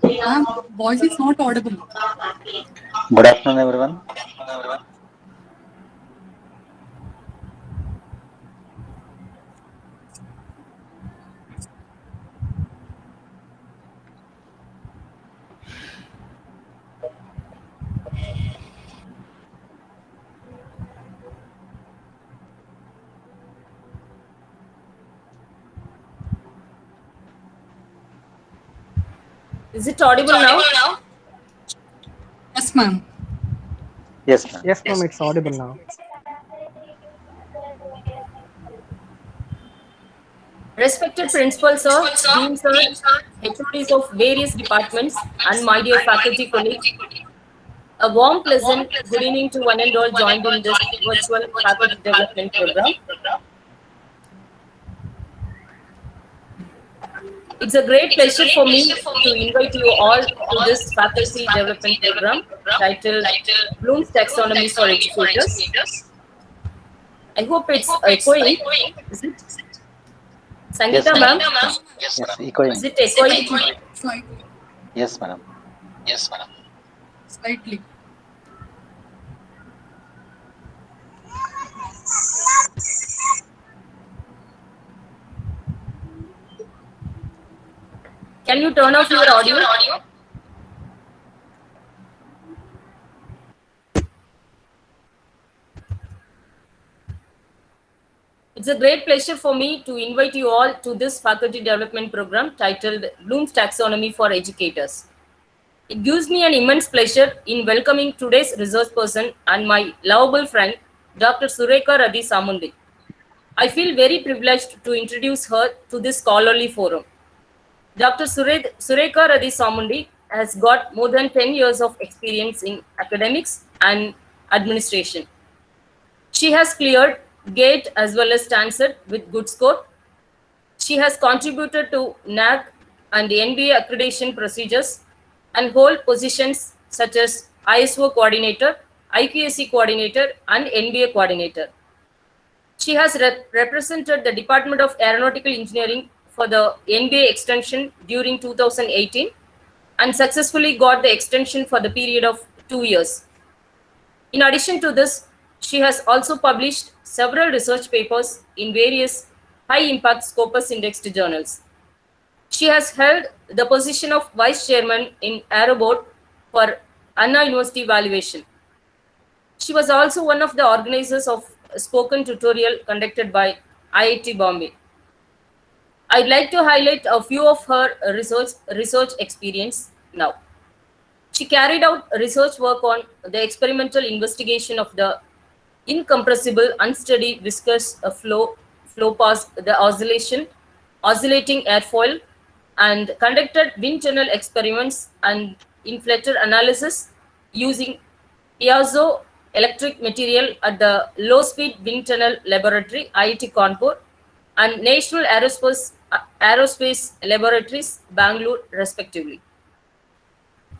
Ma'am, voice is not audible. Good afternoon, everyone. Is it audible now? Yes, ma'am. Yes, ma'am. Yes, ma'am, it's audible now. Respected principal sir, dean sir, HODs of various departments, and my dear faculty colleagues, a warm, pleasant good evening to one and all joined in this virtual faculty development program. It's a great pleasure for me to invite you all to this faculty development program titled Bloom's Taxonomy for Educators. I hope it's echoing. Is it? Sangeeta, ma'am? Yes, echoing. Is it echoing? Slightly. Yes, madam. Slightly. Can you turn off your audio? It's a great pleasure for me to invite you all to this faculty development program titled Bloom's Taxonomy for Educators. It gives me an immense pleasure in welcoming today's resource person and my lovable friend, Dr. Surekha Radhi Samundi. I feel very privileged to introduce her to this scholarly forum. Dr. Surekha Radhi Samundi has got more than 10 years of experience in academics and administration. She has cleared GATE as well as Stanford with good score. She has contributed to NAAC and the NBA accreditation procedures and hold positions such as ISO coordinator, IQAC coordinator, and NBA coordinator. She has represented the Department of Aeronautical Engineering for the NBA extension during 2018 and successfully got the extension for the period of 2 years. In addition to this, she has also published several research papers in various high-impact Scopus indexed journals. She has held the position of Vice Chairman in Aero Board for Anna University Valuation. She was also one of the organizers of a spoken tutorial conducted by IIT Bombay. I'd like to highlight a few of her research experience now. She carried out research work on the experimental investigation of the incompressible unsteady viscous flow past the oscillating airfoil, and conducted wind tunnel experiments and inflator analysis using piezo electric material at the low speed wind tunnel laboratory IIT Kanpur and National Aerospace Laboratories Bangalore respectively.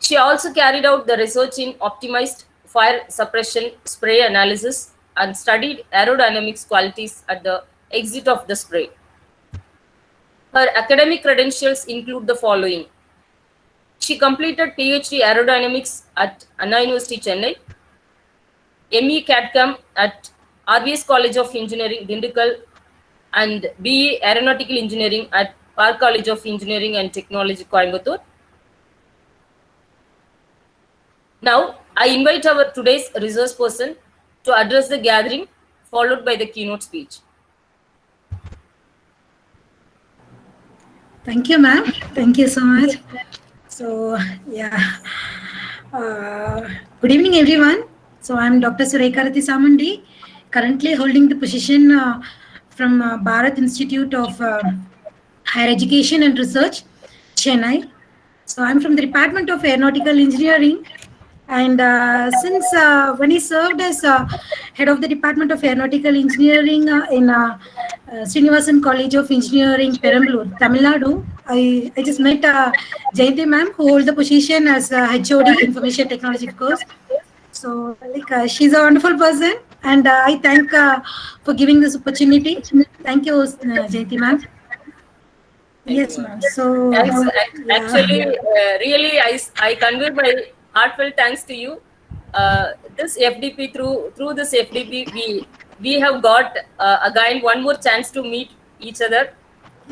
She also carried out the research in optimized fire suppression spray analysis and studied aerodynamics qualities at the exit of the spray. Her academic credentials include the following. She completed PhD Aerodynamics at Anna University, Chennai, ME CAD-CAM at RVS College of Engineering, Dindigul, and BE Aeronautical Engineering at Park College of Engineering and Technology, Coimbatore. Now, I invite our today's resource person to address the gathering, followed by the keynote speech. Thank you, ma'am. Thank you so much. So, yeah. Good evening, everyone. So, I'm Dr. Surekha Radhi Samundi, currently holding the position from Bharat Institute of Higher Education and Research, Chennai. So, I'm from the Department of Aeronautical Engineering. And since when he served as head of the Department of Aeronautical Engineering in Srinivasan College of Engineering, Perambalur, Tamil Nadu, I just met Jayanti ma'am, who holds the position as HOD, Information Technology, of course. So, she's a wonderful person, and I thank for giving this opportunity. Thank you, Jayanti ma'am. Yes, ma'am. So, Thanks. yeah. Actually, really, I convey my heartfelt thanks to you. This FDP through this FDP, we have got again one more chance to meet each other.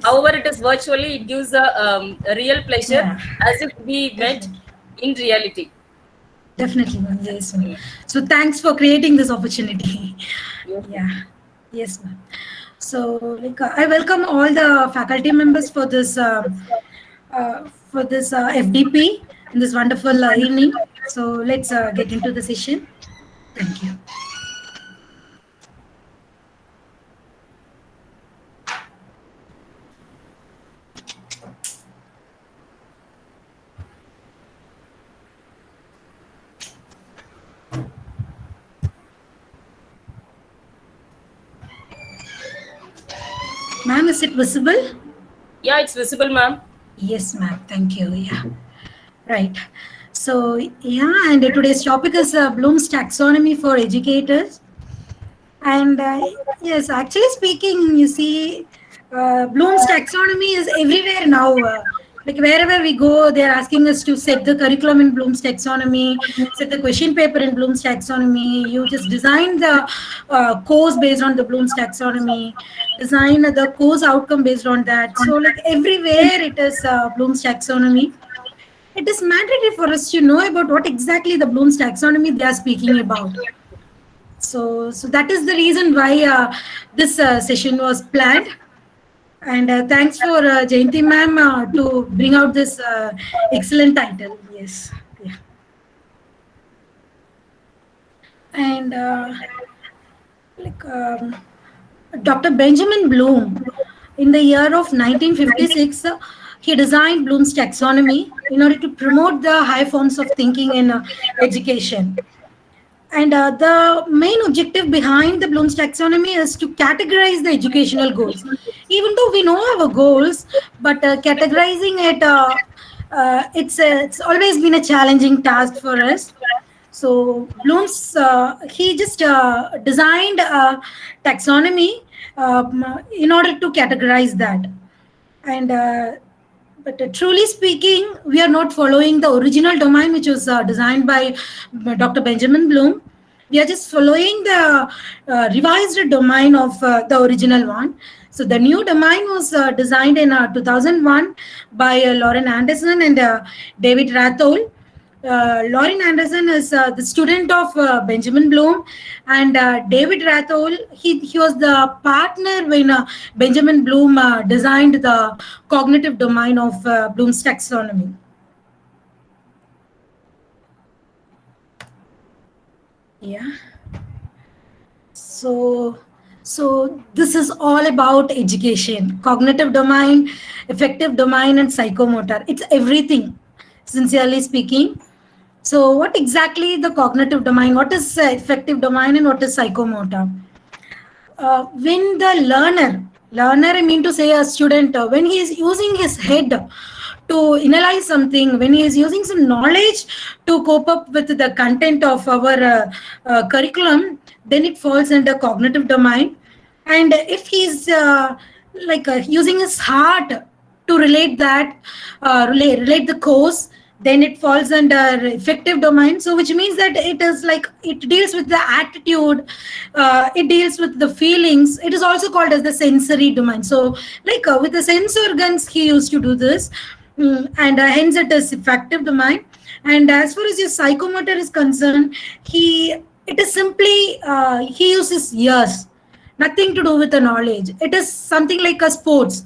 However, it is virtually. It gives a real pleasure, Yeah. as if we met in reality. Definitely, ma'am. Yes, ma'am. So thanks for creating this opportunity. Yes. Yeah. Yes, ma'am. So, like, I welcome all the faculty members for this FDP in this wonderful evening. So let's get into the session. Thank you. Ma'am, is it visible? Yeah, it's visible, ma'am. Yes, ma'am. Thank you. Yeah. Right. So, yeah, and today's topic is Bloom's taxonomy for educators. And yes, actually speaking, you see, Bloom's taxonomy is everywhere now. Like wherever we go, they're asking us to set the curriculum in Bloom's taxonomy, set the question paper in Bloom's taxonomy. You just design the course based on the Bloom's taxonomy, design the course outcome based on that. So like everywhere it is Bloom's taxonomy. It is mandatory for us to know about what exactly the Bloom's taxonomy they are speaking about. So that is the reason why this session was planned. And thanks for Jayanti ma'am to bring out this excellent title. Yes. Yeah. And Dr. Benjamin Bloom, in the year of 1956, he designed Bloom's taxonomy in order to promote the high forms of thinking in education. And the main objective behind the Bloom's taxonomy is to categorize the educational goals. Even though we know our goals, but categorizing it, it's always been a challenging task for us. So Bloom's, he just designed a taxonomy in order to categorize that. And but truly speaking, we are not following the original domain, which was designed by Dr. Benjamin Bloom. We are just following the revised domain of the original one. So the new domain was designed in 2001 by Lauren Anderson and David Rathole. Lauren Anderson is the student of Benjamin Bloom, and David Rathole, he was the partner when Benjamin Bloom designed the cognitive domain of Bloom's taxonomy. Yeah. So this is all about education, cognitive domain, affective domain, and psychomotor. It's everything, sincerely speaking. So what exactly the cognitive domain, what is affective domain, and what is psychomotor? When the learner, I mean to say a student, when he is using his head to analyze something, when he is using some knowledge to cope up with the content of our curriculum, then it falls under cognitive domain. And if he's using his heart to relate that, relate the course, then it falls under affective domain. So which means that it is like, it deals with the attitude, it deals with the feelings. It is also called as the sensory domain. So like with the sense organs, he used to do this, and hence it is affective domain. And as far as your psychomotor is concerned, it is simply, he uses ears, nothing to do with the knowledge. It is something like a sports.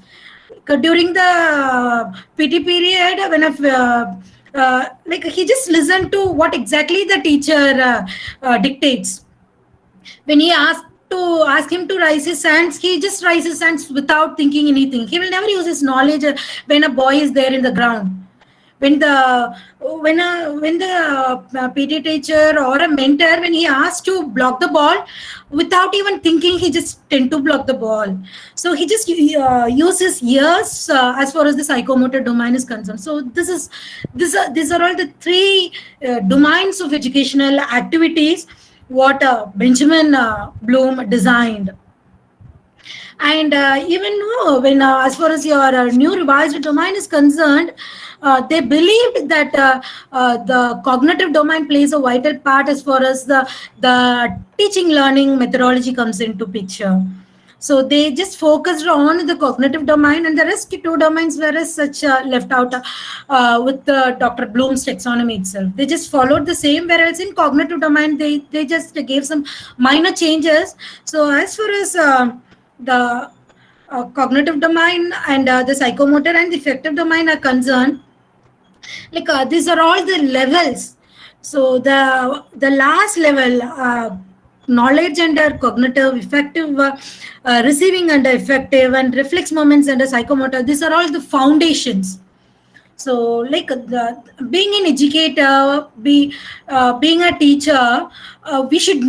During the PT period, when he just listened to what exactly the teacher dictates. When he ask him to raise his hands, he just raises his hands without thinking anything. He will never use his knowledge when a boy is there in the ground. When the PT teacher or a mentor, when he asks to block the ball, without even thinking, he just tend to block the ball. So he just uses ears as far as the psychomotor domain is concerned. So these are all the three domains of educational activities what Benjamin Bloom designed. And even when as far as your new revised domain is concerned, they believed that the cognitive domain plays a vital part as far as the teaching learning methodology comes into picture. So they just focused on the cognitive domain, and the rest two domains were as such left out with Dr. Bloom's taxonomy itself. They just followed the same, whereas in cognitive domain, they just gave some minor changes. So as far as the cognitive domain and the psychomotor and the affective domain are concerned, like these are all the levels. So the last level, knowledge under cognitive, effective receiving under effective, and reflex moments under psychomotor, these are all the foundations. So like being an educator, being a teacher, we should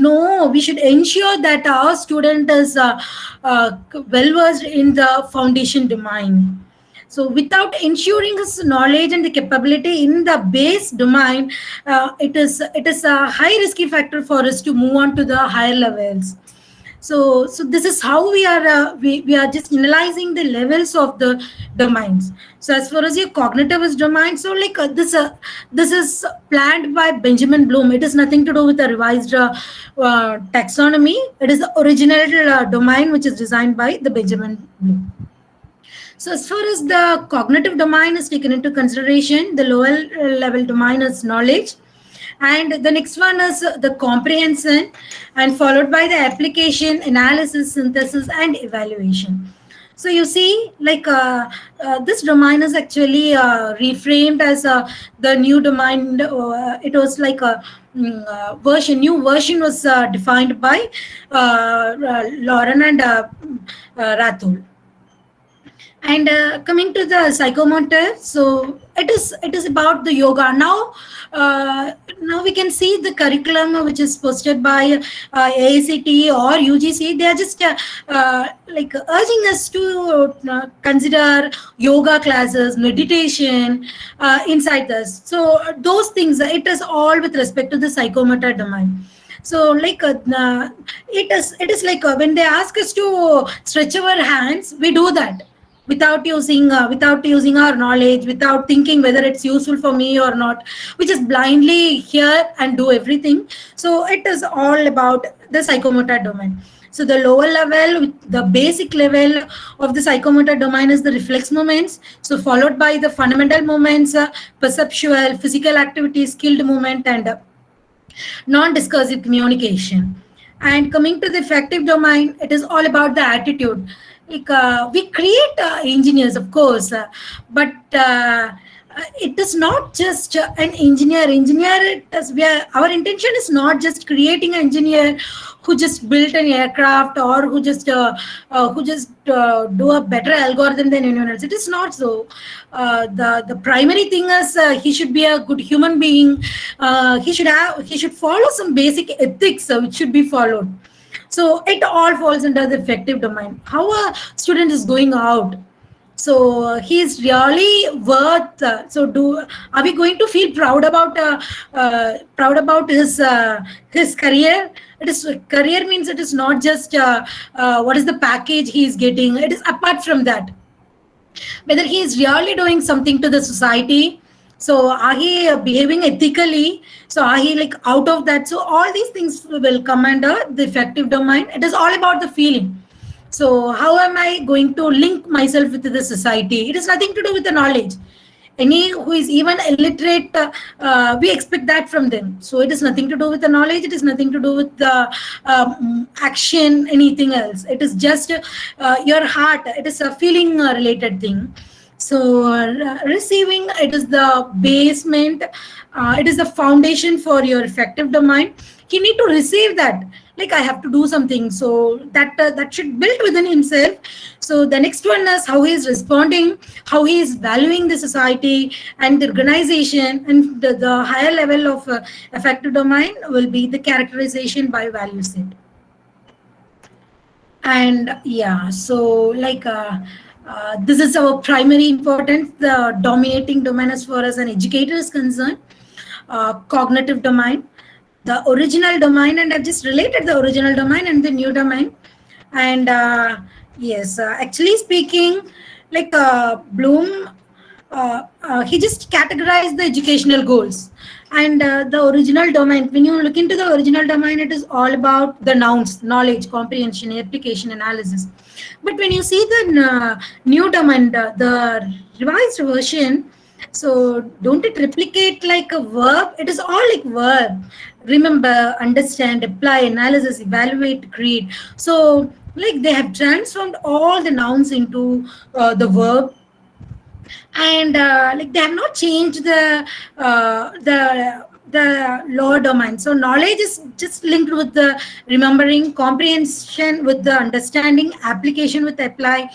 ensure that our student is well versed in the foundation domain. So without ensuring his knowledge and the capability in the base domain, it is a high risky factor for us to move on to the higher levels. So this is how we are just analyzing the levels of the domains. So as far as your cognitivist domain, so like this is planned by Benjamin Bloom. It has nothing to do with the revised taxonomy. It is the original domain which is designed by the Benjamin Bloom. So as far as the cognitive domain is taken into consideration, the lower level domain is knowledge. And the next one is the comprehension, and followed by the application, analysis, synthesis, and evaluation. So you see, like this domain is actually reframed as the new domain. It was like a new version was defined by Lauren and Rathul. And coming to the psychomotor, so it is about the yoga. Now we can see the curriculum which is posted by AICTE or UGC. They are just like urging us to consider yoga classes, meditation inside this. So those things, it is all with respect to the psychomotor domain. So like it is like when they ask us to stretch our hands, we do that without using our knowledge, without thinking whether it's useful for me or not. We just blindly hear and do everything. So it is all about the psychomotor domain. So the lower level, the basic level of the psychomotor domain is the reflex moments. So followed by the fundamental moments, perceptual, physical activity, skilled movement, and non-discursive communication. And coming to the affective domain, it is all about the attitude. Like we create engineers, of course, but it is not just an engineer. Our intention is not just creating an engineer who just built an aircraft or who just do a better algorithm than anyone else. It is not so. The primary thing is he should be a good human being. He should follow some basic ethics which should be followed. So it all falls under the affective domain. How a student is going out. So he is really worth. Are we going to feel proud about his career? Career means it is not just what is the package he is getting. It is apart from that, whether he is really doing something to the society. So are he behaving ethically? So are he like out of that? So all these things will come under the affective domain. It is all about the feeling. So how am I going to link myself with the society? It has nothing to do with the knowledge. Any who is even illiterate, we expect that from them. So it has nothing to do with the knowledge. It has nothing to do with the action, anything else. It is just your heart. It is a feeling related thing. So receiving, it is the basement. It is the foundation for your affective domain. You need to receive that. Like I have to do something, so that should build within himself. So the next one is how he is responding, how he is valuing the society and the organization, and the higher level of affective domain will be the characterization by value set. And yeah, so like this is our primary importance, the dominating domain as far as an educator is concerned, cognitive domain, the original domain, and I've just related the original domain and the new domain. And Yes, actually speaking, like Bloom, he just categorized the educational goals and the original domain. When you look into the original domain, it is all about the nouns, knowledge, comprehension, application, analysis. But when you see the new domain, the revised version, so don't it replicate like a verb? It is all like verb. Remember, understand, apply, analysis, evaluate, create. So like they have transformed all the nouns into the verb, and like they have not changed the lower domain. So knowledge is just linked with the remembering, comprehension with the understanding, application with apply,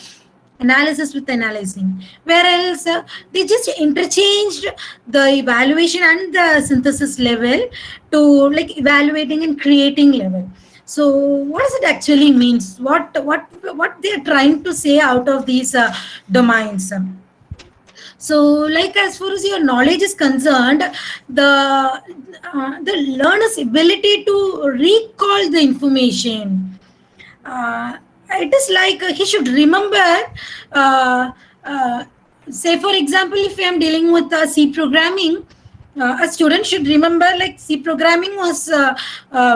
analysis with analyzing. Whereas they just interchanged the evaluation and the synthesis level to like evaluating and creating level. So what does it actually means? What they are trying to say out of these domains? So, like as far as your knowledge is concerned, the learner's ability to recall the information. It is like he should remember. Say, for example, if I am dealing with C programming, a student should remember like C programming was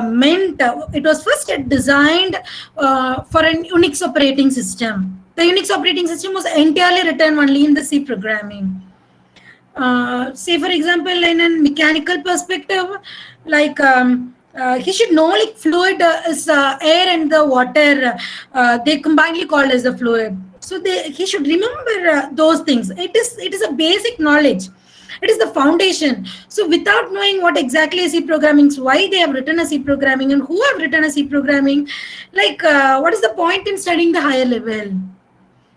meant. It was first designed for an Unix operating system. The Unix operating system was entirely written only in the C programming. Say, for example, in a mechanical perspective, like he should know like fluid is air and the water. They combinedly called as the fluid. So he should remember those things. It is a basic knowledge. It is the foundation. So without knowing what exactly is C programming, why they have written a C programming and who have written a C programming, like what is the point in studying the higher level?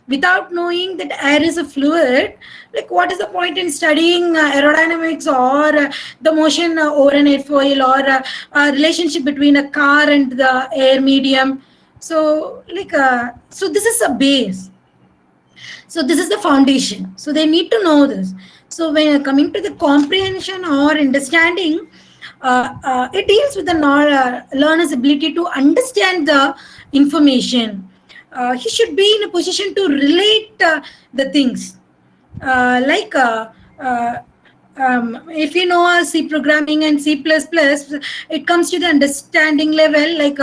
Without knowing that air is a fluid, like what is the point in studying aerodynamics or the motion over an airfoil or a relationship between a car and the air medium? So like, so this is a base. So this is the foundation. So they need to know this. So when coming to the comprehension or understanding, it deals with the learner's ability to understand the information. He should be in a position to relate the things. If you know C programming and C++, it comes to the understanding level. Like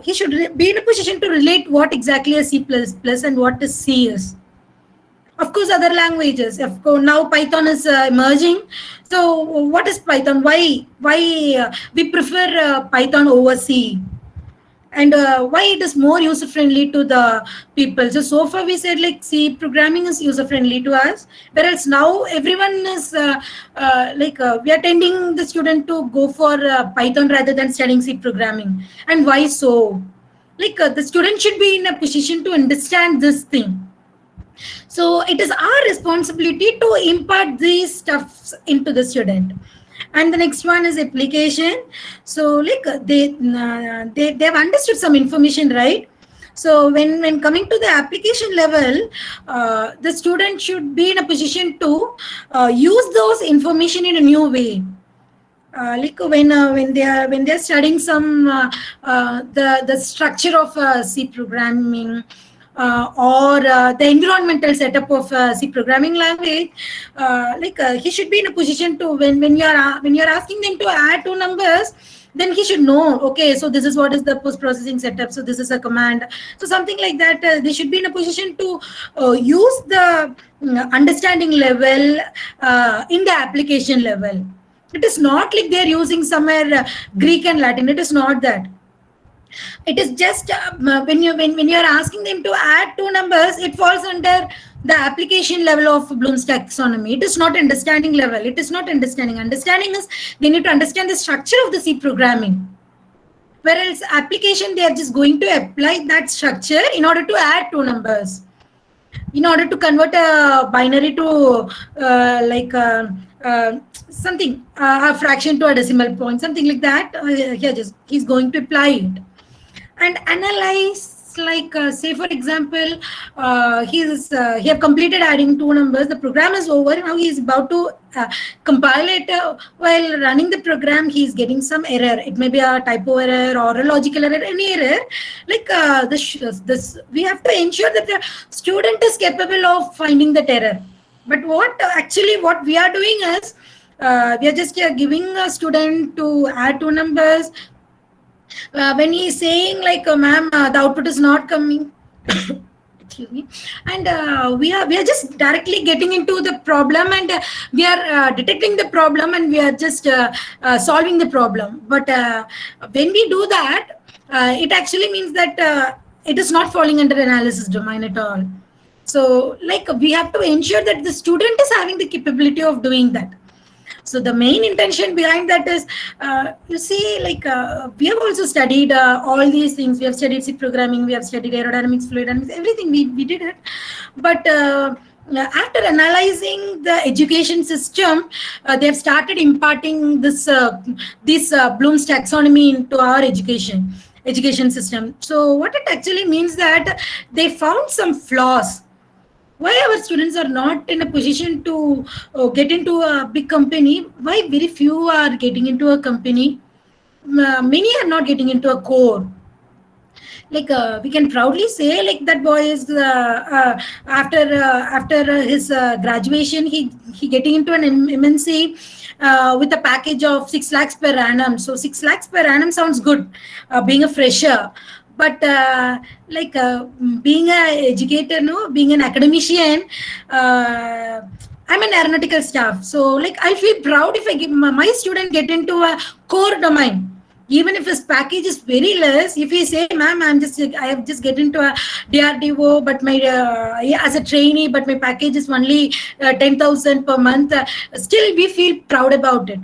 he should be in a position to relate what exactly is C++ and what is C is. Of course, other languages. Of course, now Python is emerging. So, what is Python? Why we prefer Python over C? And why it is more user friendly to the people? So far we said like C programming is user friendly to us, whereas now everyone is we are tending the student to go for Python rather than studying C programming. And why so? Like the student should be in a position to understand this thing. So it is our responsibility to impart these stuffs into the student. And the next one is application. So like they've understood some information, right? So when coming to the application level, the student should be in a position to use those information in a new way. Like when they are studying some the structure of C programming, or the environmental setup of C programming language, he should be in a position to when you are asking them to add two numbers, then he should know, okay, so this is what is the post-processing setup, so this is a command, so something like that. They should be in a position to use the understanding level in the application level. It is not like they are using somewhere Greek and Latin. It is not that. It is just when you are asking them to add two numbers, it falls under the application level of Bloom's taxonomy. It is not understanding level. It is not understanding. Understanding is they need to understand the structure of the C programming. Whereas application, they are just going to apply that structure in order to add two numbers, in order to convert a binary to something, a fraction to a decimal point, something like that. He's going to apply it. And analyze it's like, say for example, he have completed adding two numbers. The program is over. Now he is about to compile it. While running the program, he is getting some error. It may be a typo error or a logical error, any error. Like this, we have to ensure that the student is capable of finding that error. But what we are doing is, we are just giving a student to add two numbers. When he is saying like, ma'am, the output is not coming, excuse me, and we are just directly getting into the problem, and we are detecting the problem, and we are just solving the problem. But when we do that, it actually means that it is not falling under analysis domain at all. So like, we have to ensure that the student is having the capability of doing that. So the main intention behind that is, you see, like we have also studied all these things. We have studied C programming, we have studied aerodynamics, fluid dynamics, everything we did it. But after analyzing the education system, they have started imparting this Bloom's taxonomy into our education system. So what it actually means that they found some flaws. Why our students are not in a position to get into a big company? Why very few are getting into a company? Many are not getting into a core. Like we can proudly say, like that boy is after his graduation, he getting into an MNC with a package of 6 lakhs per annum. So 6 lakhs per annum sounds good, being a fresher. But being an educator, being an academician, I'm an aeronautical staff. So like, I feel proud if I give my student get into a core domain. Even if his package is very less, if he say, ma'am, I have just get into a DRDO, but my as a trainee, but my package is only 10,000 per month. Still, we feel proud about it.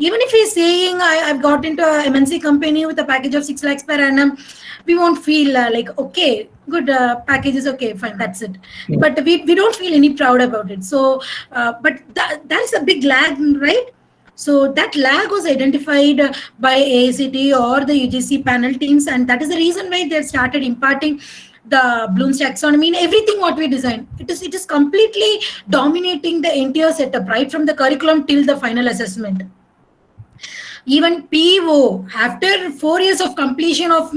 Even if he's saying, I've got into a MNC company with a package of 6 lakhs per annum, we won't feel like, okay, good, package is okay, fine, that's it. But we don't feel any proud about it. So, but that's a big lag, right? So that lag was identified by AICTE or the UGC panel teams, and that is the reason why they've started imparting the Bloom's taxonomy in everything what we design. It is completely dominating the entire setup, right from the curriculum till the final assessment. Even PO, after 4 years of completion of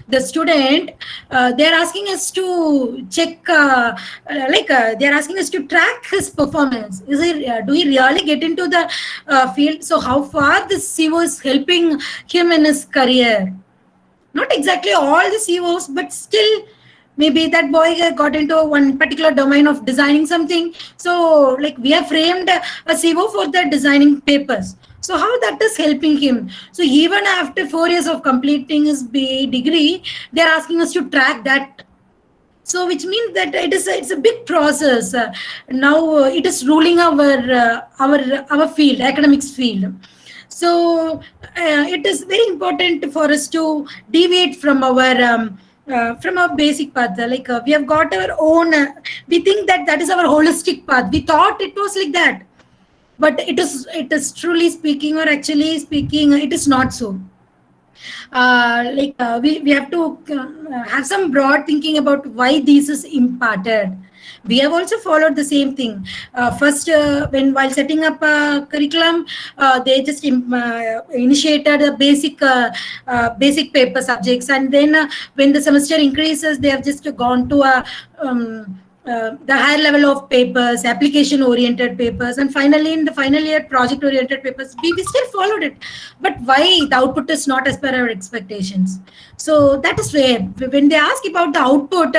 the student, they're asking us to check, they're asking us to track his performance. Do he really get into the field? So how far this CO is helping him in his career? Not exactly all the COs, but still, maybe that boy got into one particular domain of designing something. So like, we have framed a CO for the designing papers. So how that is helping him? So even after 4 years of completing his BA degree, they're asking us to track that. So which means that it's a big process. Now it is ruling our field, academics field. So it is very important for us to deviate from our basic path. Like we have got our own, we think that is our holistic path. We thought it was like that. But it is truly speaking, or actually speaking, it is not so. We have to have some broad thinking about why this is imparted. We have also followed the same thing. First, while setting up a curriculum, they just initiated a basic paper subjects, and then when the semester increases, they have just gone to the higher level of papers, application-oriented papers, and finally in the final year, project-oriented papers. We still followed it, but why the output is not as per our expectations? So that is where, when they ask about the output,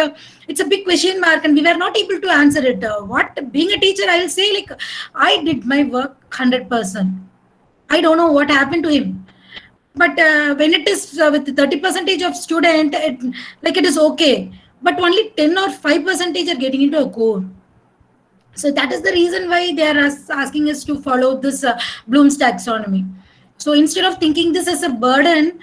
it's a big question mark, and we were not able to answer it. Being a teacher, I will say, like, I did my work 100%. I don't know what happened to him. But when it is with 30% of student, it is okay. But only 10 or 5% are getting into a core. So that is the reason why they are asking us to follow this Bloom's taxonomy. So instead of thinking this as a burden,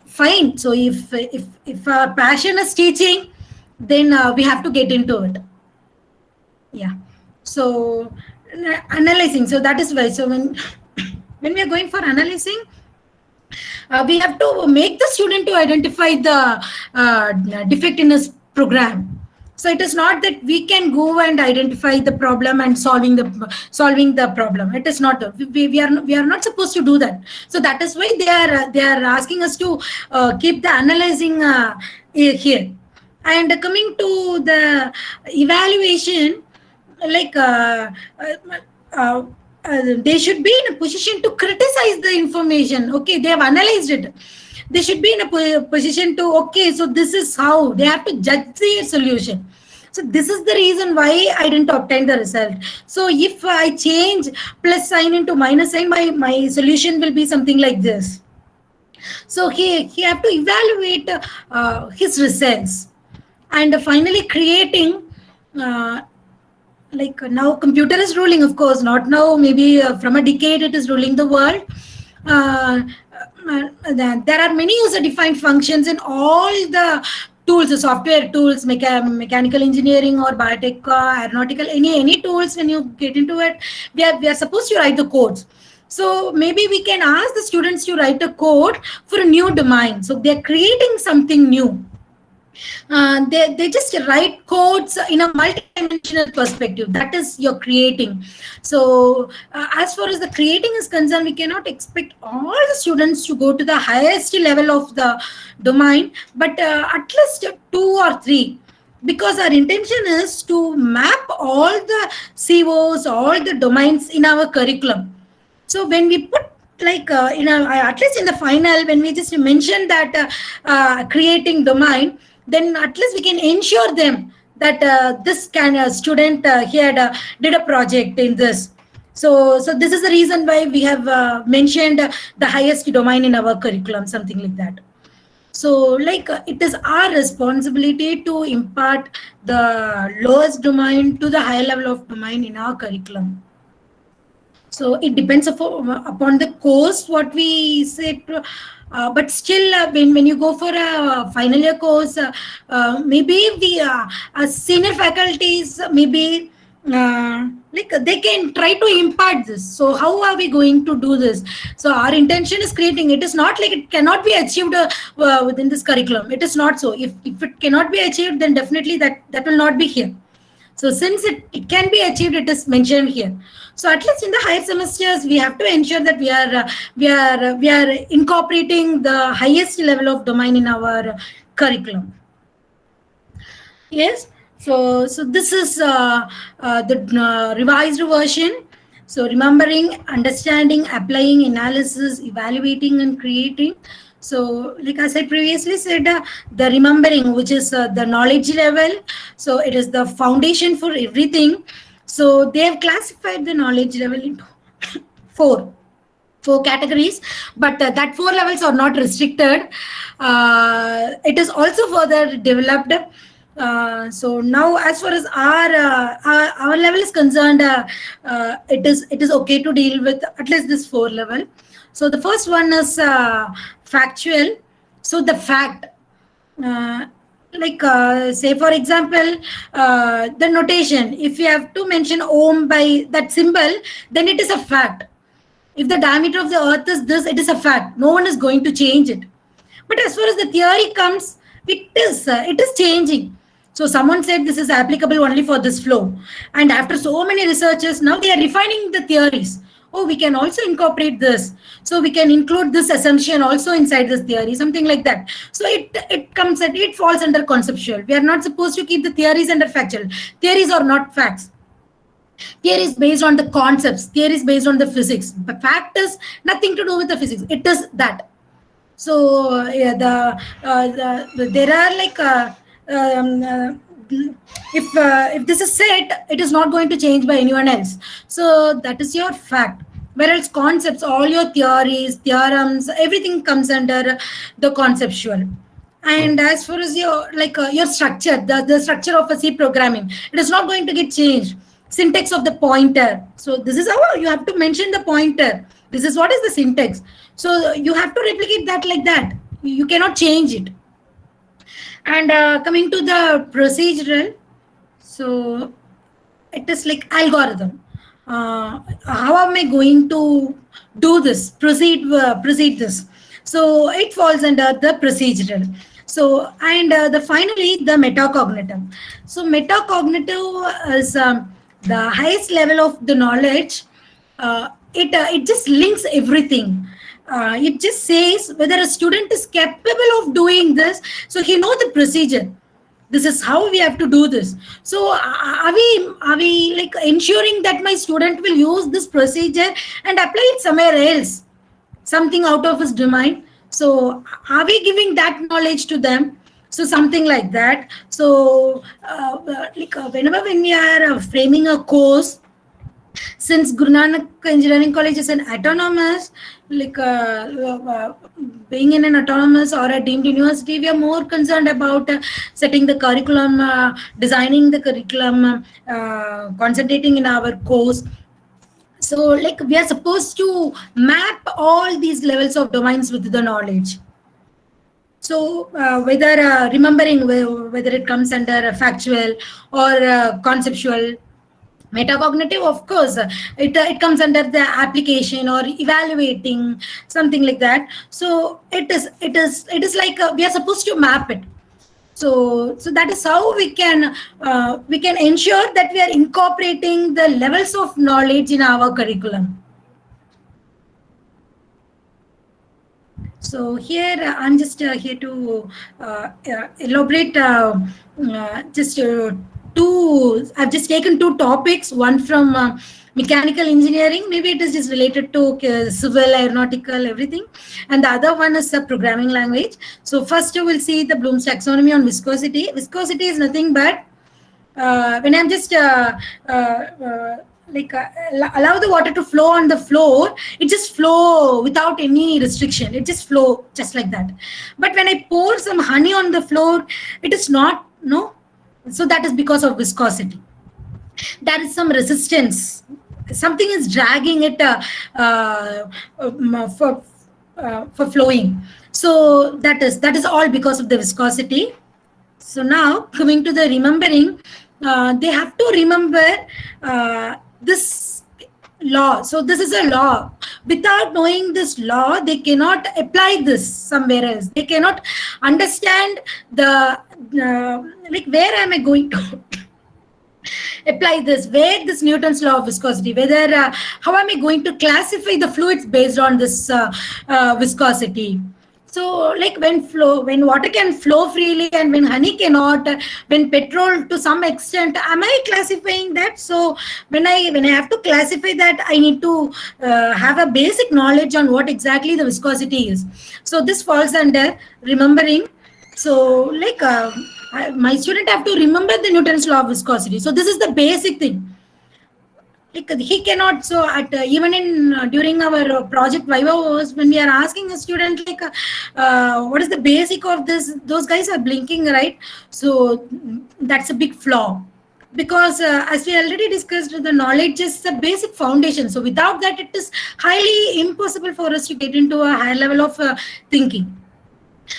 fine. So if our passion is teaching, then we have to get into it. Yeah. So analyzing. So that is why. So when we are going for analyzing, we have to make the student to identify the defect in his program. So it is not that we can go and identify the problem and solving the problem. It is not. We are not supposed to do that. So that is why they are asking us to keep the analyzing here. And coming to the evaluation, like they should be in a position to criticize the information. Okay, they have analyzed it. They should be in a position to, okay, so this is how they have to judge the solution. So this is the reason why I didn't obtain the result. So if I change plus sign into minus sign, my solution will be something like this. So he have to evaluate his results. And finally creating, like now computer is ruling, of course, not now, maybe from a decade it is ruling the world. There are many user-defined functions in all the tools, the software tools, mechanical engineering or biotech, aeronautical, any tools. When you get into it, we are supposed to write the codes. So maybe we can ask the students to write a code for a new domain. So they're creating something new. They just write codes in a multidimensional perspective. That is you're creating. So as far as the creating is concerned, we cannot expect all the students to go to the highest level of the domain, but at least 2 or 3, because our intention is to map all the COs, all the domains in our curriculum. So when we put like at least in the final, when we just mention that creating domain, then at least we can ensure them that this student here did a project in this. So this is the reason why we have mentioned the highest domain in our curriculum, something like that. So like it is our responsibility to impart the lowest domain to the higher level of domain in our curriculum. So it depends upon the course, what we say. But still, when you go for a final year course, maybe the senior faculties, maybe like they can try to impart this. So how are we going to do this? So our intention is creating. It is not like it cannot be achieved within this curriculum. It is not so. If it cannot be achieved, then definitely that will not be here. So since it can be achieved, it is mentioned here. So at least in the higher semesters, we have to ensure that we are incorporating the highest level of domain in our curriculum. Yes. So this is the revised version. So remembering, understanding, applying, analysis, evaluating, and creating. So like as I previously said, the remembering, which is the knowledge level. So it is the foundation for everything. So they have classified the knowledge level into four categories, but that 4 levels are not restricted. It is also further developed. So now as far as our level is concerned, it is okay to deal with at least this 4 level. So the first one is factual. So the fact, say for example, the notation, if you have to mention ohm by that symbol, then it is a fact. If the diameter of the earth is this, it is a fact. No one is going to change it. But as far as the theory comes, it is changing. So someone said this is applicable only for this flow. And after so many researchers, now they are refining the theories. Oh, we can also incorporate this. So we can include this assumption also inside this theory, something like that. So it falls under conceptual. We are not supposed to keep the theories under factual. Theories are not facts. Theory is based on the concepts. Theory is based on the physics. But fact is nothing to do with the physics. It is that. So yeah, there are like if this is set, it is not going to change by anyone else. So that is your fact. Whereas concepts, all your theories, theorems, everything comes under the conceptual. And as far as your structure, the structure of a C programming, it is not going to get changed. Syntax of the pointer. So this is how you have to mention the pointer. This is what is the syntax. So you have to replicate that like that. You cannot change it. And coming to the procedural, so it is like algorithm. How am I going to do this? Proceed this. So it falls under the procedural. So, and finally, the metacognitive. So metacognitive is the highest level of the knowledge. It just links everything. It just says whether a student is capable of doing this. So he knows the procedure. This is how we have to do this. So are we like ensuring that my student will use this procedure and apply it somewhere else, something out of his domain? So are we giving that knowledge to them? So something like that. So whenever when we are framing a course, since Guru Nanak Engineering College is an autonomous, being in an autonomous or a deemed university, we are more concerned about setting the curriculum, designing the curriculum, concentrating in our course. So we are supposed to map all these levels of domains with the knowledge. So whether remembering, whether it comes under factual or conceptual. Metacognitive, of course, it comes under the application or evaluating, something like that. So it is like we are supposed to map it. So that is how we can ensure that we are incorporating the levels of knowledge in our curriculum. So here I'm just here to elaborate I've just taken two topics, one from mechanical engineering, maybe it is just related to civil, aeronautical, everything, and the other one is a programming language. So first you will see the Bloom's taxonomy on viscosity. Viscosity is nothing but when I'm just allow the water to flow on the floor, it just flow without any restriction. It just flow just like that. But when I pour some honey on the floor, it is not, no. So that is because of viscosity. There is some resistance. Something is dragging it for flowing. So that is all because of the viscosity. So now coming to the remembering, they have to remember this law. So this is a law. Without knowing this law, they cannot apply this somewhere else. They cannot understand the where am I going to apply this, where this Newton's law of viscosity, whether how am I going to classify the fluids based on this viscosity. So when water can flow freely and when honey cannot, when petrol to some extent, am I classifying that? So when I have to classify that, I need to have a basic knowledge on what exactly the viscosity is. So this falls under remembering. So my student have to remember the Newton's law of viscosity. So this is the basic thing. He cannot. So at even in during our project Viva, when we are asking a student what is the basic of this, those guys are blinking, right? So that's a big flaw, because as we already discussed, the knowledge is the basic foundation. So without that, it is highly impossible for us to get into a higher level of thinking.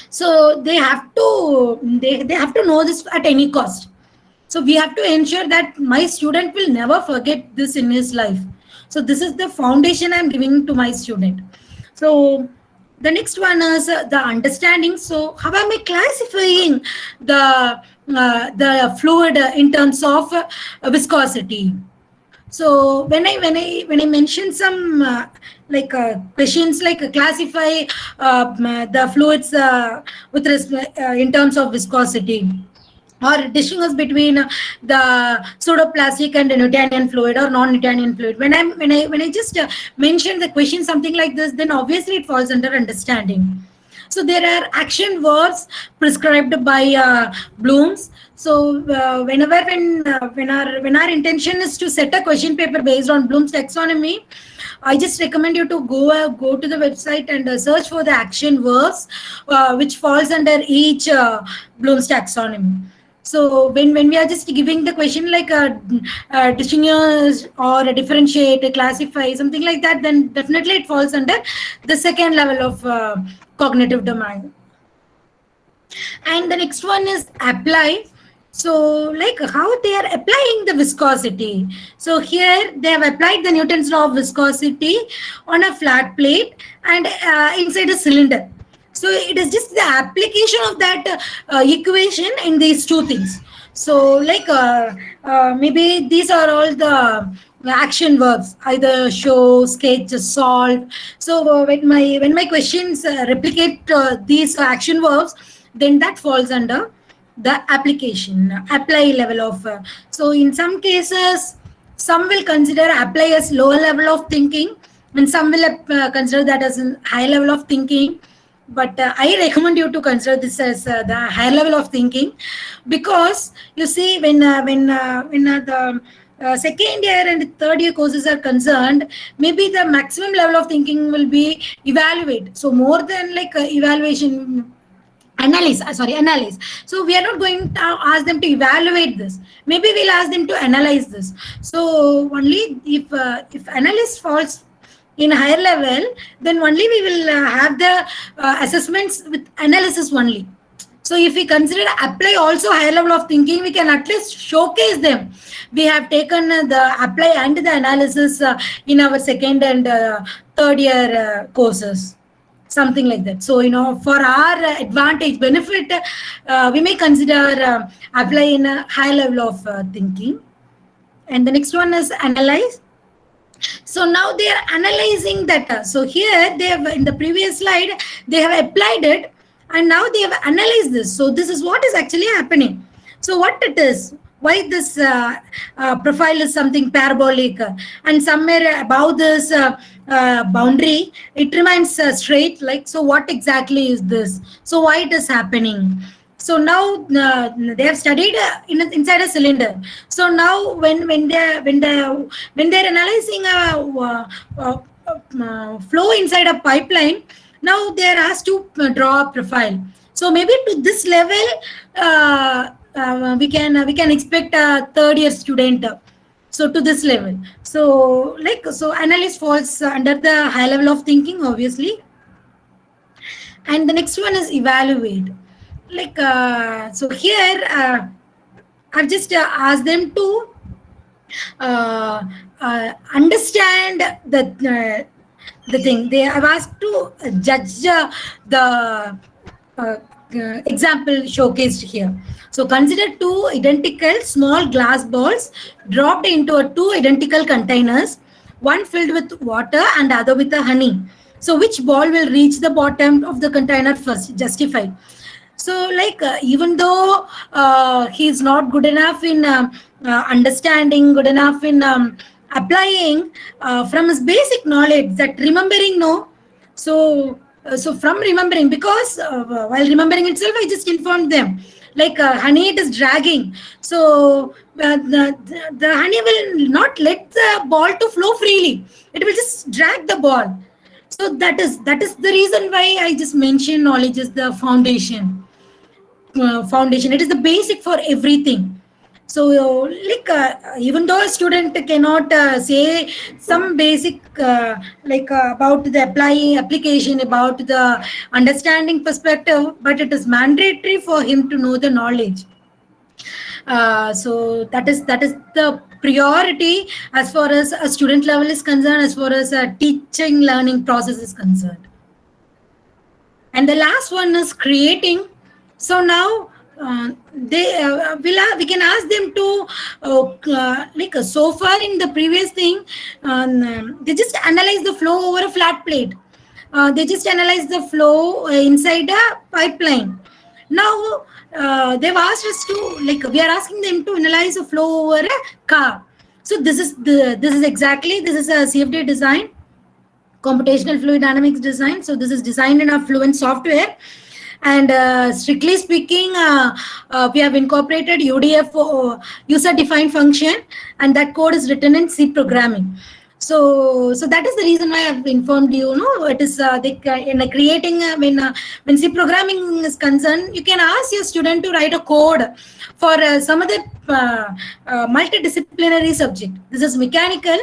So they have to know this at any cost. So we have to ensure that my student will never forget this in his life. So this is the foundation I'm giving to my student. So the next one is the understanding. So how am I classifying the fluid in terms of viscosity? So when I mention some questions like classify the fluids with respect in terms of viscosity, or distinguish between the pseudoplastic and the Newtonian fluid or non-Newtonian fluid. When I just mention the question something like this, then obviously it falls under understanding. So there are action verbs prescribed by Bloom's. So when our intention is to set a question paper based on Bloom's taxonomy, I just recommend you to go to the website and search for the action verbs which falls under each Bloom's taxonomy. So when we are just giving the question like distinguish or differentiate, classify, something like that, then definitely it falls under the second level of cognitive domain. And the next one is apply. So how they are applying the viscosity. So here they have applied the Newton's law of viscosity on a flat plate and inside a cylinder. So it is just the application of that equation in these two things. So like maybe these are all the action verbs, either show, sketch, solve. So when my questions replicate these action verbs, then that falls under the application, apply level of. So in some cases, some will consider apply as lower level of thinking, and some will consider that as a high level of thinking. But I recommend you to consider this as the higher level of thinking, because you see when the second year and third year courses are concerned, maybe the maximum level of thinking will be evaluate. So more than like evaluation, analyze. So we are not going to ask them to evaluate this. Maybe we'll ask them to analyze this. So only if analyst falls in a higher level, then only we will have the assessments with analysis only. So if we consider apply also higher level of thinking, we can at least showcase them. We have taken the apply and the analysis in our second and third year courses, something like that. So, for our advantage, benefit, we may consider apply in a high level of thinking. And the next one is analyze. So now they are analyzing data. So here they have, in the previous slide, they have applied it, and now they have analyzed this. So this is what is actually happening. So what it is, why this profile is something parabolic, and somewhere above this boundary, it remains straight. Like, so what exactly is this? So why it is happening? So now they have studied inside a cylinder. So now when they're analyzing a flow inside a pipeline, now they are asked to draw a profile. So maybe to this level, we can expect a third year student. So to this level. So analyst falls under the high level of thinking, obviously. And the next one is evaluate. So here I've just asked them to understand the thing. I've asked to judge the example showcased here. So consider two identical small glass balls dropped into two identical containers, one filled with water and the other with the honey. So which ball will reach the bottom of the container first? Justify. So even though he's not good enough in understanding, good enough in applying from his basic knowledge, that remembering, no. So from remembering, because while remembering itself, I just informed them, honey, it is dragging. So the honey will not let the ball to flow freely. It will just drag the ball. So that is the reason why I just mentioned knowledge is the foundation. It is the basic for everything. So even though a student cannot say some basic about the application, about the understanding perspective, but it is mandatory for him to know the knowledge. So that is the priority as far as a student level is concerned, as far as a teaching learning process is concerned. And the last one is creating. So now we can ask them to so far in the previous thing, they just analyze the flow over a flat plate. They just analyze the flow inside a pipeline. Now they've asked us to we are asking them to analyze the flow over a car. So this is a CFD design, computational fluid dynamics design. So this is designed in our Fluent software. And strictly speaking, we have incorporated UDF, user-defined function, and that code is written in C programming. So that is the reason why I've informed you. It is in creating when C programming is concerned, you can ask your student to write a code for some other multidisciplinary subject. This is mechanical.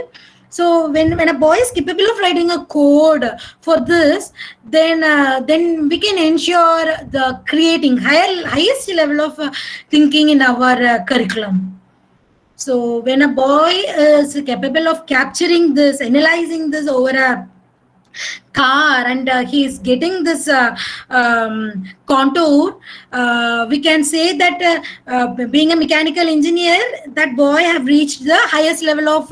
So when a boy is capable of writing a code for this, then we can ensure the creating highest level of thinking in our curriculum. So when a boy is capable of capturing this, analyzing this over a car, and he is getting this contour, we can say that being a mechanical engineer, that boy have reached the highest level of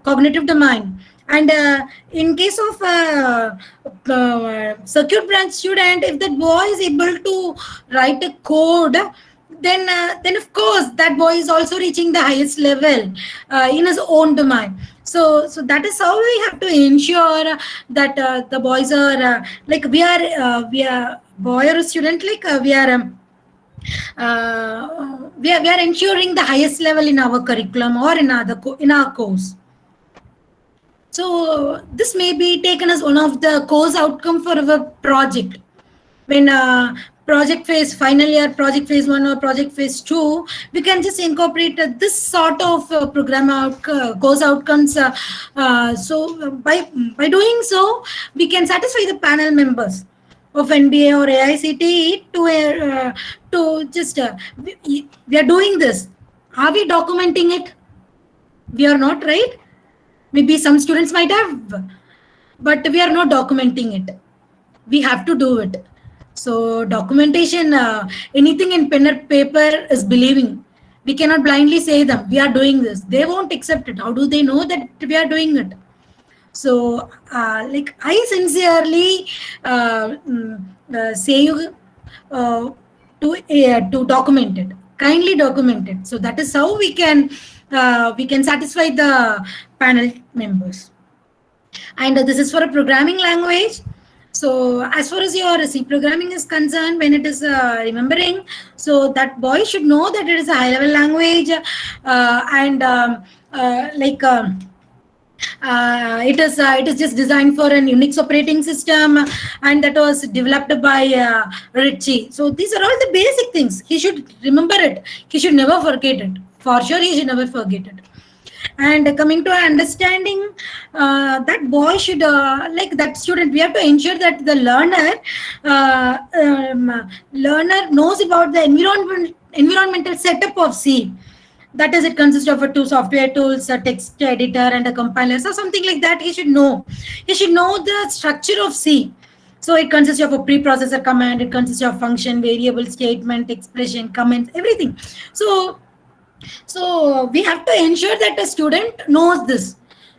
cognitive domain. And in case of circuit branch student, if that boy is able to write a code, then of course that boy is also reaching the highest level in his own domain. So that is how we have to ensure that the boys are like we are boy or a student, like we are ensuring the highest level in our curriculum or in our course. So this may be taken as one of the course outcome for our project. When project phase, final year, project phase 1 or project phase 2, we can just incorporate this sort of course outcomes. So by doing so, we can satisfy the panel members of NBA or AICTE to just we are doing this. Are we documenting it? We are not, right? Maybe some students might have, but we are not documenting it. We have to do it. So documentation, anything in pen or paper is believing. We cannot blindly say them, we are doing this. They won't accept it. How do they know that we are doing it? So like I sincerely say you to document it. Kindly document it. So that is how we can satisfy the panel members. And this is for a programming language. So as far as your C programming is concerned, when it is remembering, so that boy should know that it is a high level language, it is just designed for an Unix operating system, and that was developed by Ritchie. So these are all the basic things. He should remember it. He should never forget it. For sure, he should never forget it. And coming to understanding, that boy should, like that student, we have to ensure that the learner knows about the environmental setup of C. That is, it consists of 2 software tools, a text editor, and a compiler. So something like that he should know. He should know the structure of C. So it consists of a preprocessor command, it consists of function, variable, statement, expression, comments, everything. So we have to ensure that a student knows this.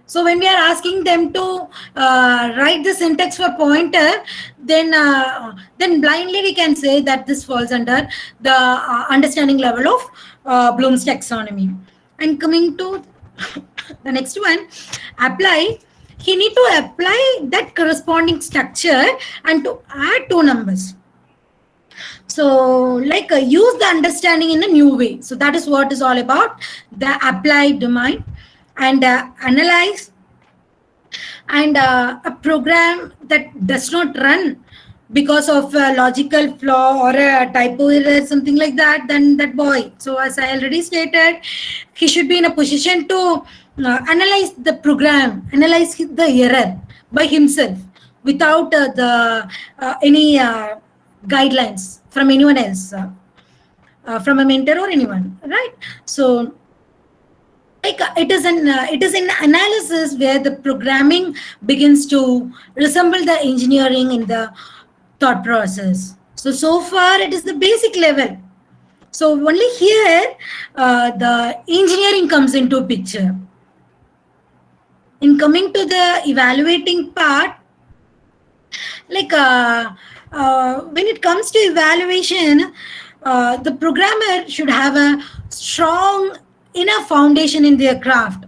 So when we are asking them to write the syntax for pointer, then blindly we can say that this falls under the understanding level of Bloom's taxonomy. And coming to the next one, apply. He need to apply that corresponding structure and to add 2 numbers. So like use the understanding in a new way. So that is what is all about, the applied domain. And analyze. And a program that does not run because of a logical flaw or a typo error, something like that, then that boy, so as I already stated, he should be in a position to analyze the program, analyze the error by himself without any guidelines from anyone else, from a mentor or anyone, right? So like it is an analysis where the programming begins to resemble the engineering in the thought process. So far it is the basic level. So only here the engineering comes into picture. In coming to the evaluating part, like when it comes to evaluation, the programmer should have a strong enough foundation in their craft.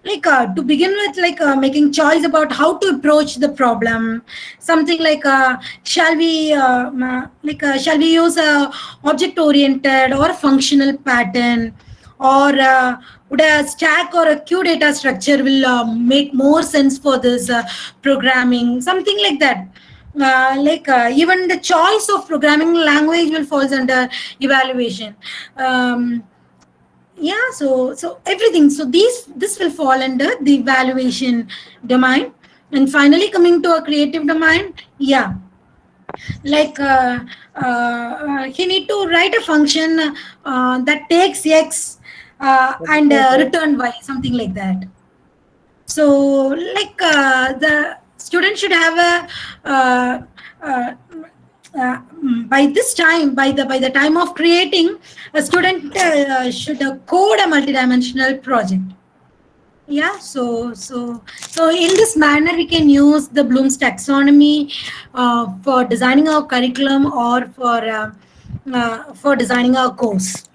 Like to begin with, like making choice about how to approach the problem. Something like shall we use a object oriented or functional pattern, or would a stack or a queue data structure will make more sense for this programming, something like that. Even the choice of programming language will falls under evaluation. Yeah, so everything. So this will fall under the evaluation domain. And finally, coming to a creative domain, yeah, like he need to write a function that takes X and return Y, something like that. So like the student should have a by this time, by the time of creating, a student should code a multidimensional project. Yeah, so in this manner we can use the Bloom's taxonomy for designing our curriculum or for designing our course.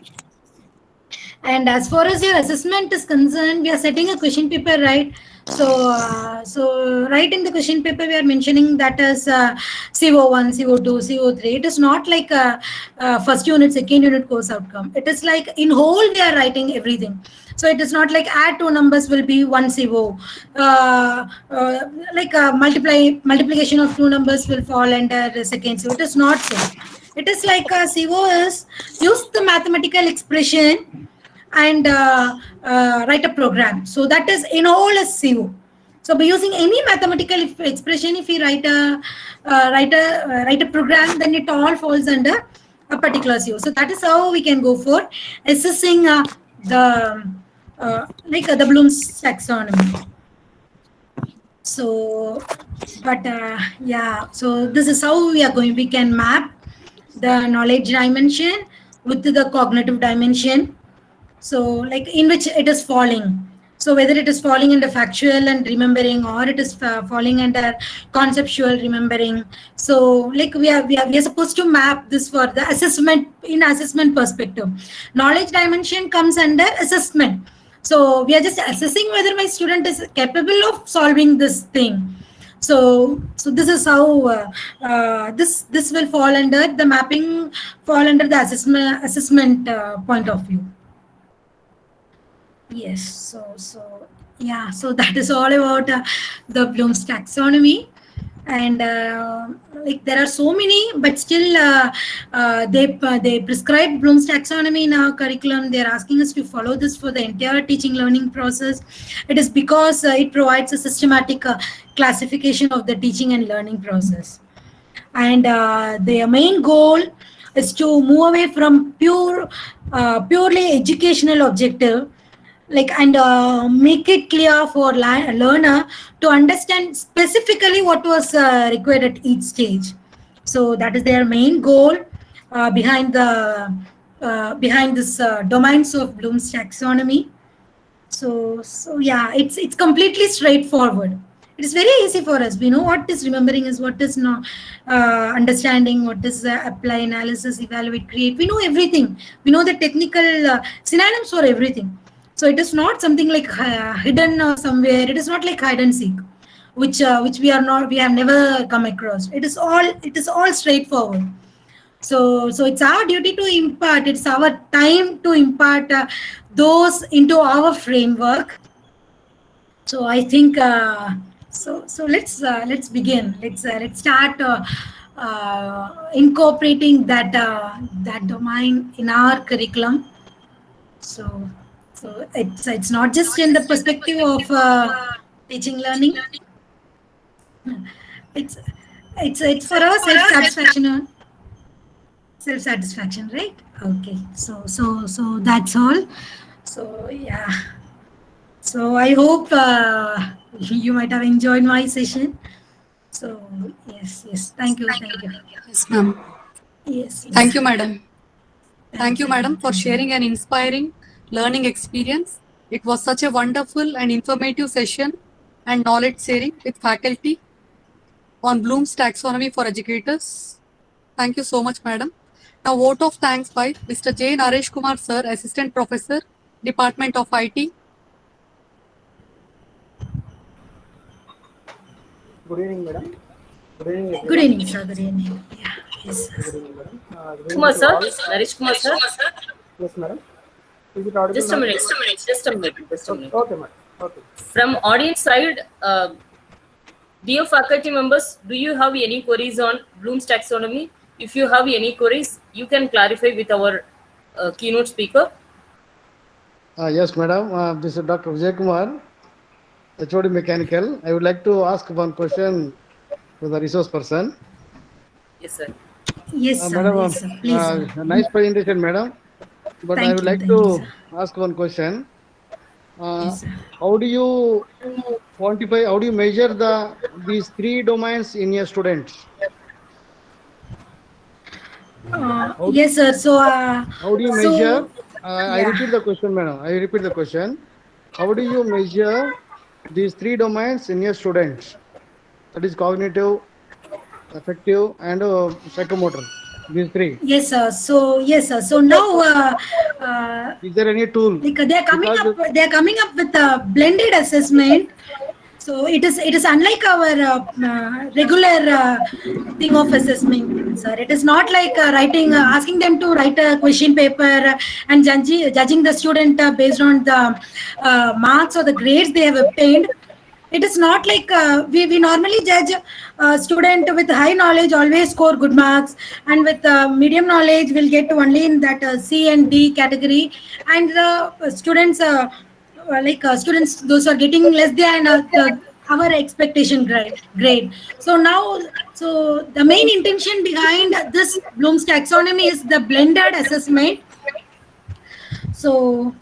And as far as your assessment is concerned, we are setting a question paper, right? So right in the question paper, we are mentioning that as CO1, CO2, CO3. It is not like a first unit, second unit course outcome. It is like in whole we are writing everything. So it is not like add two numbers will be one CO. Like multiplication of two numbers will fall under the second CO. It is not so. It is like CO is use the mathematical expression and write a program. So that is in all as CO. So by using any mathematical expression, if we write a program, then it all falls under a particular CO. So that is how we can go for assessing the Bloom's taxonomy. So, but yeah, so this is how we are going. We can map the knowledge dimension with the cognitive dimension. So like in which it is falling. So whether it is falling under factual and remembering, or it is falling under conceptual remembering. So like we are supposed to map this for the assessment, in assessment perspective. Knowledge dimension comes under assessment. So we are just assessing whether my student is capable of solving this thing. So this is how this will fall under the mapping, fall under the assessment point of view. Yes, so yeah, so that is all about the Bloom's taxonomy. And like there are so many, but still they prescribe Bloom's taxonomy in our curriculum. They are asking us to follow this for the entire teaching learning process. It is because it provides a systematic classification of the teaching and learning process. And their main goal is to move away from purely educational objective, like, and make it clear for learner to understand specifically what was required at each stage. So that is their main goal behind this domains of Bloom's taxonomy. So yeah, it's completely straightforward. It is very easy for us. We know what is remembering is, what is not understanding, what is apply, analysis, evaluate, create. We know everything. We know the technical synonyms for everything. So it is not something like hidden somewhere. It is not like hide and seek, which we have never come across. It is all straightforward. So it's our duty to impart. It's our time to impart those into our framework. So I think so let's begin. Let's start incorporating that domain in our curriculum. So it's not just in the perspective of teaching learning. It's for our self-satisfaction, right? Okay. So that's all. So yeah. So I hope you might have enjoyed my session. So yes. Thank you. Yes, ma'am. Yes. Thank you, madam. Thank you, madam, for sharing an inspiring learning experience. It was such a wonderful and informative session and knowledge sharing with faculty on Bloom's taxonomy for educators. Thank you so much, madam. Now, vote of thanks by Mr. J. Naresh Kumar, sir, Assistant Professor, Department of IT. Good evening, madam. Good evening, everyone. Good evening, sir. Good evening. Yeah. Yes. Good evening, madam. Kumar sir, Naresh Kumar sir. Yes, madam. Is it audible? Just a minute. Okay, madam. Okay. From audience side, dear faculty members, do you have any queries on Bloom's taxonomy? If you have any queries, you can clarify with our keynote speaker. Yes, madam. This is Dr. Vijay Kumar, HOD Mechanical. I would like to ask one question to the resource person. Yes, sir. Yes, sir. Madam, Yes, sir. Please. Sir. nice presentation, madam. But I would like to ask one question. Yes, sir. how do you quantify, how do you measure these three domains in your students? How, Yes, sir. So, how do you measure? I yeah. repeat the question, madam. I repeat the question. How do you measure these three domains in your students? That is cognitive, affective, and psychomotor. These three. Yes, sir. So, yes, sir. So now, Is there any tool? like they are coming Because up. They are coming up with a blended assessment. So it is unlike our regular thing of assessment, sir. It is not like asking them to write a question paper and judging the student based on the marks or the grades they have obtained. It is not like we normally judge a student with high knowledge always score good marks, and with medium knowledge will get only in that C and D category, and the students students those are getting less than our expectation grade. So now, so the main intention behind this Bloom's taxonomy is the blended assessment. So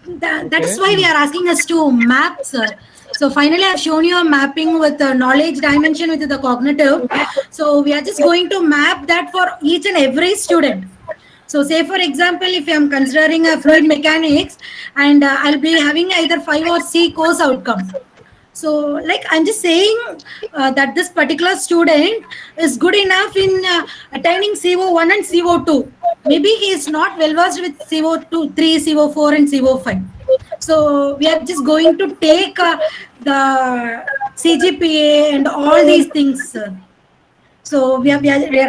that is why we are asking us to map, sir. So finally, I've shown you a mapping with the knowledge dimension with the cognitive. So we are just going to map that for each and every student. So say for example, if I am considering a fluid mechanics, and I'll be having either 5 or C course outcome. So like I'm just saying that this particular student is good enough in attaining CO1 and CO2. Maybe he is not well versed with CO2, 3, CO4 and CO5. So we are just going to take the CGPA and all these things. So we are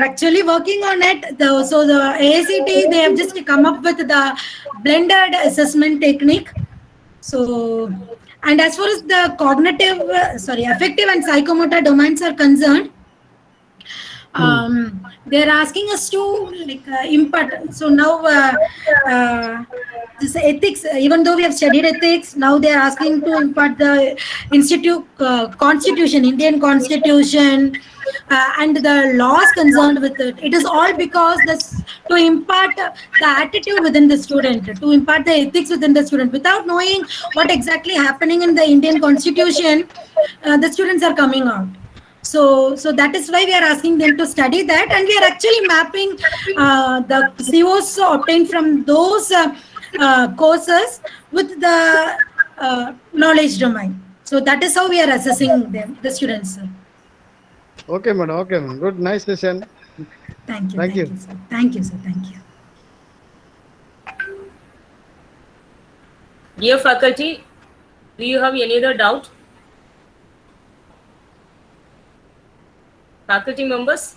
actually working on it. So the AICT, they have just come up with the blended assessment technique. So, and as far as the cognitive, affective and psychomotor domains are concerned, they're asking us to impart. So now this ethics, even though we have studied ethics, now they are asking to impart the constitution, Indian constitution, and the laws concerned with it. It is all because to impart the attitude within the student, to impart the ethics within the student. Without knowing what exactly happening in the Indian constitution, the students are coming out. So that is why we are asking them to study that, and we are actually mapping the COs obtained from those courses with the knowledge domain. So that is how we are assessing them, the students. okay, madam. Okay, madam. Good, nice session. Thank you. Thank you. Sir. Thank you, sir. Thank you. Dear faculty, do you have any other doubt? Faculty members,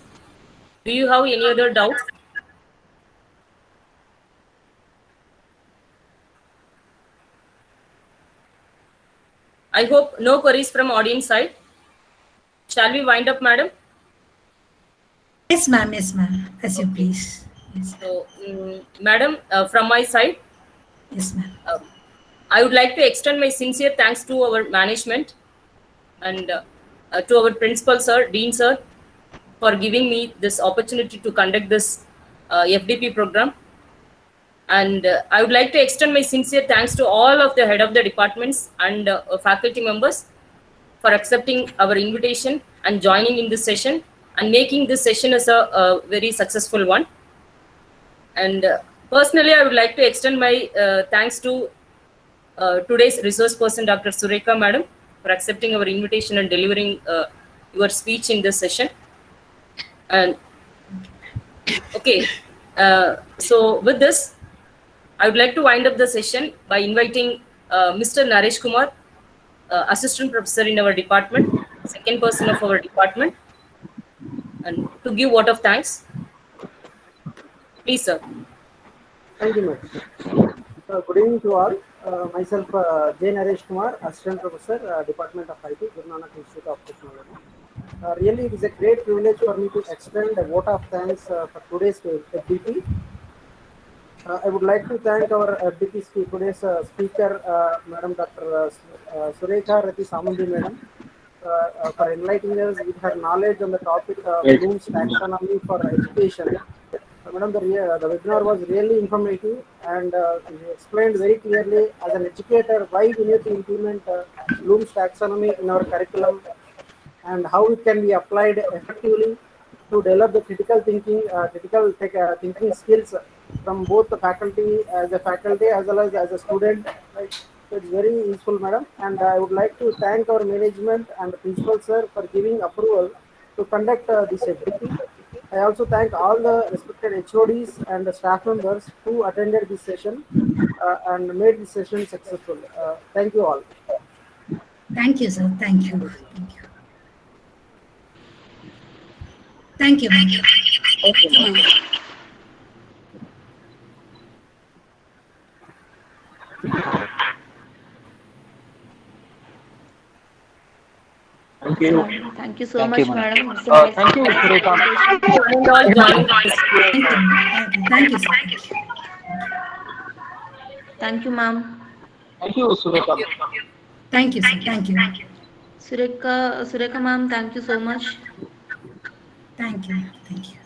do you have any other doubts? I hope no queries from audience side. Shall we wind up, madam? Yes, ma'am. Yes, ma'am. As you please. Yes, So, madam, from my side, yes, ma'am. I would like to extend my sincere thanks to our management and to our principal sir, dean sir, for giving me this opportunity to conduct this FDP program. And I would like to extend my sincere thanks to all of the head of the departments and faculty members for accepting our invitation and joining in this session and making this session as a very successful one. And personally, I would like to extend my thanks to today's resource person, Dr. Surekha madam, for accepting our invitation and delivering your speech in this session. And okay, so with this, I would like to wind up the session by inviting Mr. Naresh Kumar, assistant professor in our department, second person of our department, and to give vote of thanks. Please, sir. Thank you, ma'am. Good evening to all. Myself, J. Naresh Kumar, Assistant Professor, Department of IT, Guru Nanak Institute of Technology. Really, it is a great privilege for me to extend a vote of thanks for today's FDP. I would like to thank our FDP today's speaker, Madam Dr. Surekha Rati Samundi, Madam, for enlightening us with her knowledge on the topic of Bloom's taxonomy for education. Madam, the webinar was really informative and you explained very clearly as an educator why we need to implement Bloom's taxonomy in our curriculum and how it can be applied effectively to develop the critical thinking, thinking skills from both the faculty as well as a student. Right? So it's very useful, madam. And I would like to thank our management and the principal sir for giving approval to conduct this FDP. I also thank all the respected HODs and the staff members who attended this session and made this session successful. Thank you all. Thank you, sir. Thank you. Thank you. Thank you. Thank you. Thank you so Thank much, you, madam. madam. It's a nice Thank you, Sureka. And all joining this Thank you, sir. Thank you, ma'am. Thank you, Sureka. Thank you, sir. Thank you. Sureka ma'am, thank you so much. Thank you. Thank you.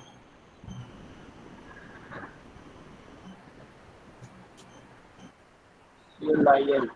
CLIL.